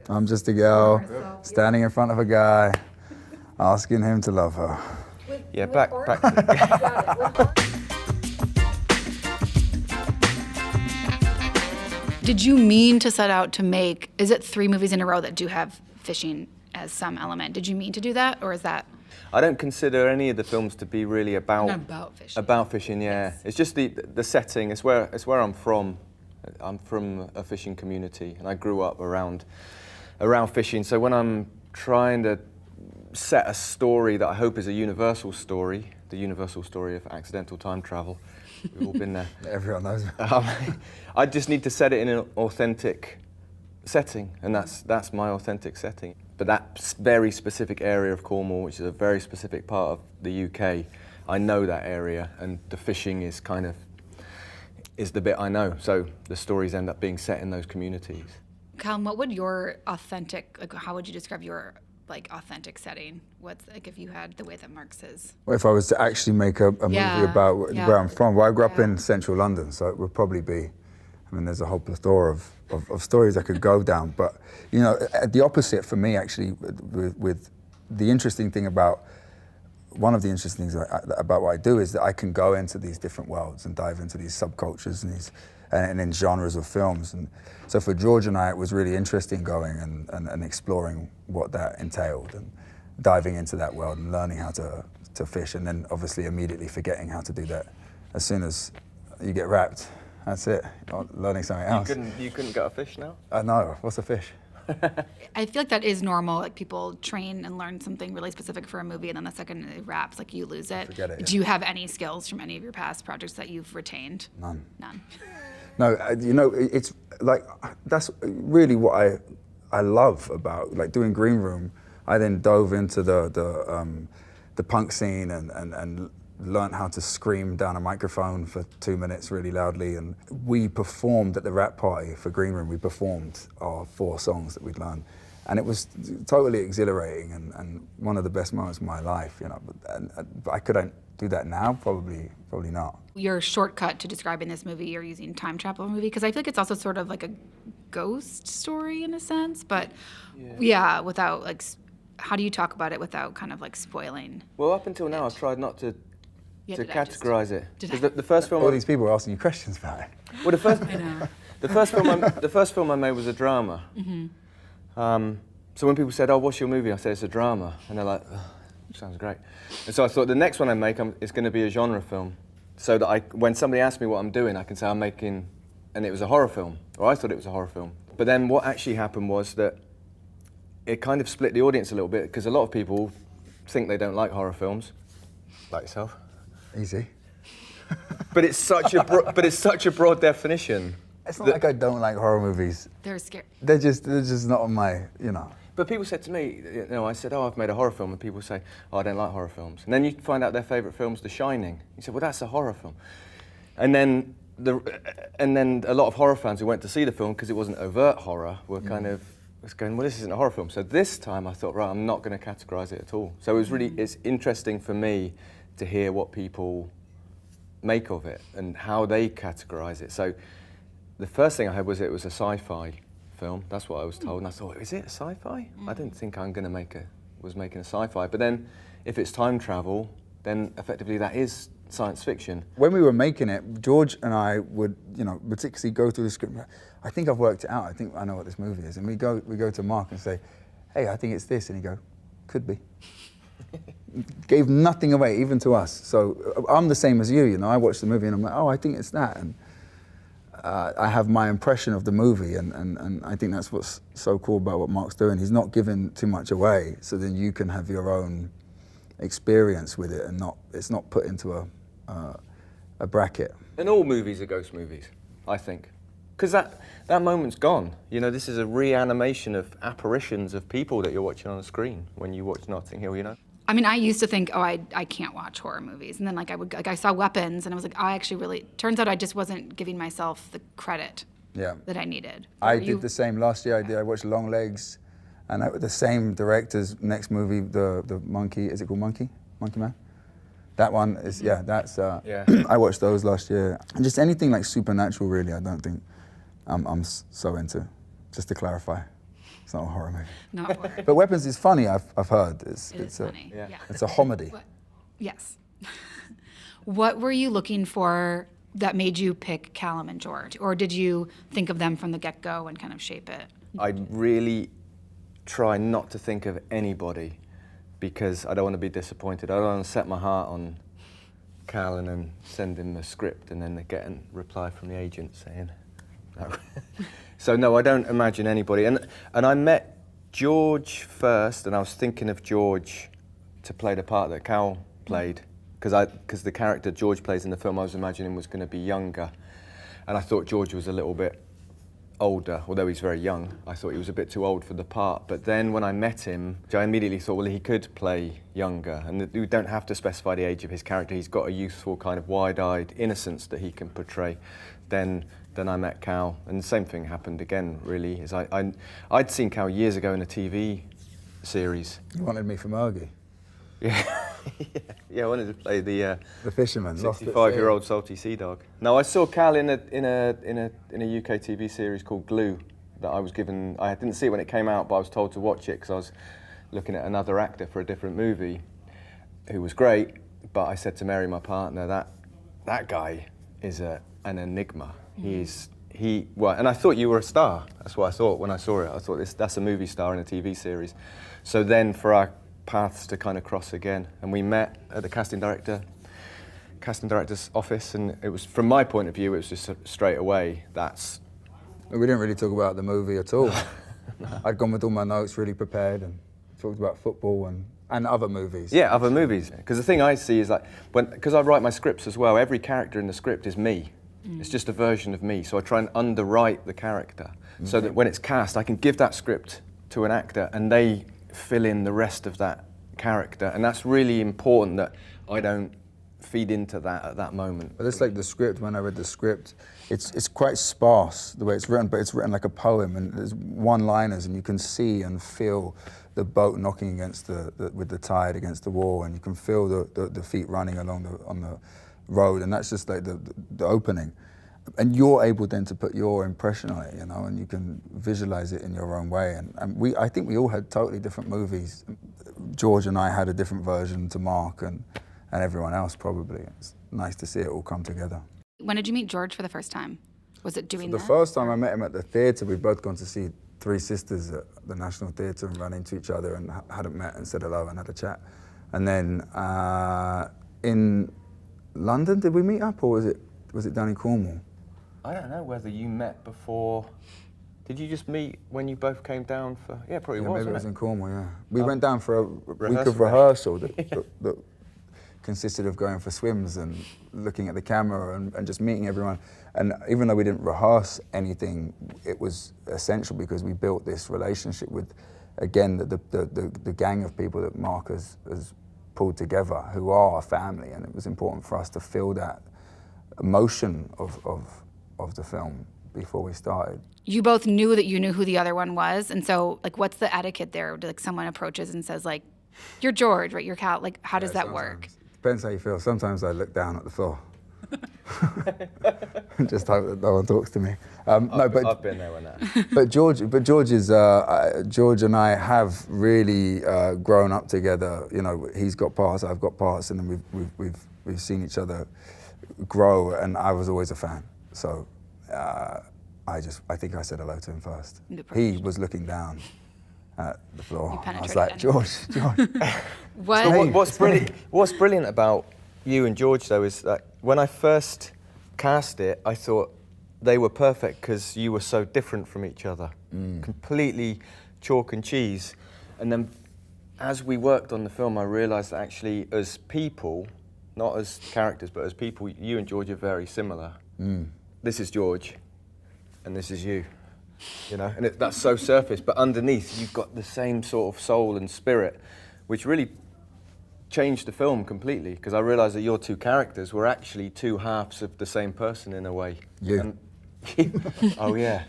I'm just a girl standing in front of a guy, asking him to love her. Yeah, back to Did you mean to set out to make, is it 3 movies in a row that do have fishing as some element? Did you mean to do that, or is that? I don't consider any of the films to be really about fishing. About fishing, yeah. Yes. It's just the setting. It's where I'm from. I'm from a fishing community, and I grew up around fishing. So when I'm trying to set a story that I hope is a universal story, the universal story of accidental time travel, we've all been there. Everyone knows. I just need to set it in an authentic setting, and that's my authentic setting. But that very specific area of Cornwall, which is a very specific part of the UK, I know that area, and the fishing is the bit I know. So the stories end up being set in those communities. Callum, what would your authentic, how would you describe your authentic setting? What's if you had the way that Mark says? Well, if I was to actually make a movie about where I'm from, well, I grew up in central London, so it would probably be, I mean, there's a whole plethora of stories I could go down, but you know, the opposite for me actually, with the interesting thing about, one of the interesting things about what I do is that I can go into these different worlds and dive into these subcultures and in genres of films. And so for George and I, it was really interesting going and exploring what that entailed and diving into that world and learning how to fish, and then obviously immediately forgetting how to do that. As soon as you get wrapped, that's it, learning something else. You couldn't get a fish now? No, what's a fish? I feel like that is normal. Like people train and learn something really specific for a movie, and then the second it wraps, like you lose it. Forget it. Yeah. Do you have any skills from any of your past projects that you've retained? None. None. No, you know, it's like, that's really what I love about like doing Green Room. I then dove into the punk scene and learned how to scream down a microphone for 2 minutes really loudly. And we performed at the rap party for Green Room. We performed our 4 songs that we'd learned. And it was totally exhilarating and one of the best moments of my life, you know. But I couldn't do that now, probably not. Your shortcut to describing this movie, you're using time travel movie, because I feel like it's also sort of like a ghost story in a sense, but yeah, without like, how do you talk about it without kind of like spoiling? Well, up until now, I've tried not to categorize it. The first film. All these people are asking you questions about it. Well, I know. the first film I made was a drama. Mm-hmm. So when people said, "Oh, what's your movie?" I said, "It's a drama," and they're like, "Oh, sounds great." And so I thought the next one I make is going to be a genre film, so that when somebody asks me what I'm doing, I can say I'm making, and it was a horror film, or I thought it was a horror film. But then what actually happened was that it kind of split the audience a little bit, because a lot of people think they don't like horror films, like yourself. Easy. But it's such a broad definition. It's not like I don't like horror movies. They're scary. They're just not on my, you know. But people said to me, you know, I said, "Oh, I've made a horror film," and people say, "Oh, I don't like horror films." And then you find out their favourite film's The Shining. You say, "Well, that's a horror film." And then a lot of horror fans who went to see the film because it wasn't overt horror were kind of going, "Well, this isn't a horror film." So this time I thought, right, I'm not going to categorise it at all. So it's interesting for me to hear what people make of it and how they categorise it. So the first thing I heard was it was a sci-fi film. That's what I was told, and I thought, is it a sci-fi? I didn't think I'm going to was making a sci-fi. But then, if it's time travel, then effectively that is science fiction. When we were making it, George and I would, you know, meticulously go through the script. I think I've worked it out. I think I know what this movie is. And we go to Mark and say, "Hey, I think it's this," and he go, "Could be." Gave nothing away, even to us. So I'm the same as you know. I watch the movie and I'm like, "Oh, I think it's that," and I have my impression of the movie, and I think that's what's so cool about what Mark's doing. He's not giving too much away, so then you can have your own experience with it, and it's not put into a bracket. And all movies are ghost movies, I think, because that moment's gone. You know, this is a reanimation of apparitions of people that you're watching on a screen when you watch Notting Hill. You know. I mean, I used to think, oh, I can't watch horror movies. And then I saw Weapons and I was like, I actually really, turns out I just wasn't giving myself the credit that I needed. I did the same last year. I watched Long Legs, and the same director's next movie, the Monkey, is it called Monkey? Monkey Man? That one is, I watched those last year. And just anything like supernatural, really, I don't think I'm so into, just to clarify. It's not a horror movie. Not horror. But Weapons is funny, I've heard. It's funny. Yeah. It's a comedy. Yes. What were you looking for that made you pick Callum and George? Or did you think of them from the get-go and kind of shape it? I really try not to think of anybody because I don't want to be disappointed. I don't want to set my heart on Cal and then send him a script and then they get a reply from the agent saying no. So no, I don't imagine anybody. And I met George first, and I was thinking of George to play the part that Cal played, because the character George plays in the film I was imagining was going to be younger, and I thought George was a little bit older, although he's very young. I thought he was a bit too old for the part. But then when I met him, I immediately thought, well, he could play younger, and we don't have to specify the age of his character. He's got a youthful kind of wide-eyed innocence that he can portray. Then I met Cal, and the same thing happened again, really. Is I'd seen Cal years ago in a TV series. You wanted me for Murgy? Yeah, yeah, I wanted to play the fisherman, 65-year-old salty sea dog. No, I saw Cal in a UK TV series called Glue that I was given. I didn't see it when it came out, but I was told to watch it because I was looking at another actor for a different movie, who was great. But I said to Mary, my partner, that guy is an enigma. Well, and I thought you were a star. That's what I thought when I saw it. I thought that's a movie star in a TV series. So then for our paths to kind of cross again, and we met at the casting director's office, and it was, from my point of view, it was just straight away, We didn't really talk about the movie at all. I'd gone with all my notes really prepared and talked about football and other movies. Yeah, other movies. Because the thing I see is like, because I write my scripts as well, every character in the script is me. It's just a version of me, so I try and underwrite the character so that when it's cast, I can give that script to an actor and they fill in the rest of that character, and that's really important that I don't feed into that at that moment. But it's like the script, when I read the script, it's quite sparse the way it's written, but it's written like a poem, and there's one-liners, and you can see and feel the boat knocking against with the tide against the wall, and you can feel the feet running along on the road, and that's just like the opening. And you're able then to put your impression on it, you know, and you can visualize it in your own way. And I think we all had totally different movies. George and I had a different version to Mark and everyone else probably. It's nice to see it all come together. When did you meet George for the first time? Was it doing The first time I met him at the theatre, we'd both gone to see Three Sisters at the National Theatre and run into each other and hadn't met and said hello and had a chat. And then in London, did we meet up, or was it down in Cornwall? I don't know whether you met before. Did you just meet when you both came down for? Yeah, probably was. Maybe it was in Cornwall. Yeah, we went down for a week of Rehearsal. rehearsal that consisted of going for swims and looking at the camera and just meeting everyone. And even though we didn't rehearse anything, it was essential because we built this relationship with, again, the gang of people that Mark has pulled together, who are a family, and it was important for us to feel that emotion of the film before we started. You both knew that you knew who the other one was, and so like, what's the etiquette there? Like, someone approaches and says like, "You're George, right? You're Cal." Like, how does that work? Depends how you feel. Sometimes I look down at the floor. Just hope that no one talks to me. I've been there when that. But George and I have really grown up together. You know, he's got parts, I've got parts, and then we've seen each other grow. And I was always a fan. So I think I said hello to him first. He was looking down at the floor. I was like, George. What's brilliant about you and George, though, is that when I first cast it, I thought they were perfect because you were so different from each other. Completely chalk and cheese. And then as we worked on the film, I realised that actually as people, not as characters, but as people, you and George are very similar. This is George, and this is you. You know, and that's so surface, but underneath you've got the same sort of soul and spirit, which really changed the film completely, because I realised that your two characters were actually two halves of the same person in a way. You. Oh yeah.